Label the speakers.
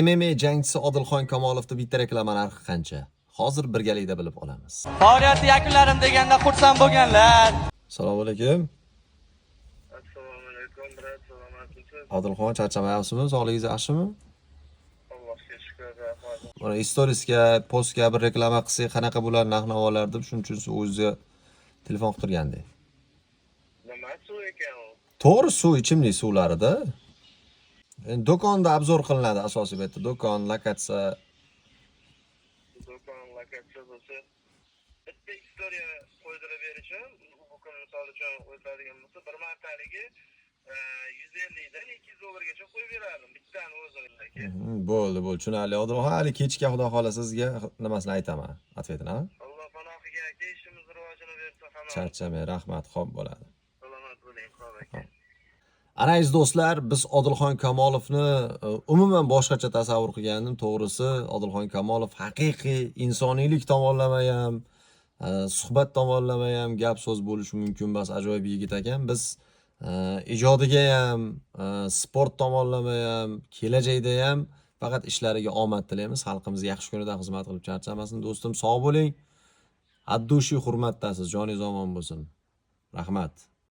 Speaker 1: MMA jangchisi Odilxon Kamolovning bitta reklama narxi qancha? Hozir birgalikda bilib olamiz.
Speaker 2: Faoliyat yakunlarim deganda xursand bo'lganlar.
Speaker 1: Assalomu alaykum.
Speaker 3: Assalomu alaykum, brat. Salomatsizmi?
Speaker 1: Odilxon, charchamayapsizmi? Sog'ligingiz yaxshimi?
Speaker 3: Allohga shukr, rahmat.
Speaker 1: Mana storiesga, postga bir reklama qilsak qanaqa bo'lar narx-navolar deb shuning uchun o'zingizga telefon qilib turgandek.
Speaker 3: Nima suv ekan u?
Speaker 1: To'g'ri, suv, ichimlik suvlarida. Endi do'konda obzor qilinadi asosiy bu yerda. Do'kon, lokatsiya.
Speaker 3: Do'kon lokatsiya bo'lsa, bitta istoriya qo'ydirib berishim, bu kun misol uchun o'tadigan bo'lsa, bir martaligi 150 dan 200 dollargacha qo'yib berardim bittani o'zimizga.
Speaker 1: Bo'ldi, tushunarli. Odilxon, hali kechga xudo xolasa sizga nimasini aytaman, atvetini, ha?
Speaker 3: Alloh panohiga aka ishimiz rivojini bersa hamma.
Speaker 1: Charchamay, rahmat, xo'p bo'ladi.
Speaker 3: Salomat bo'ling, xo'p aka.
Speaker 1: Ana aziz do'stlar, biz Odilxon Kamolovni umuman boshqacha tasavvur qilgandim. To'g'risi, Odilxon Kamolov haqiqiy insoniylik tomonlama ham, suhbat tomonlama ham gap so'z bo'lishi mumkin, bas ajoyib yigit ekan. Biz ijodiga ham, sport tomonlama ham, kelajakda ham faqat ishlariga omad tilaymiz. Xalqimizga yaxshi kunida xizmat qilib charchamasin. Do'stim, sog' bo'ling. Haddushi hurmatdasiz, joningiz omon bo'lsin. Rahmat.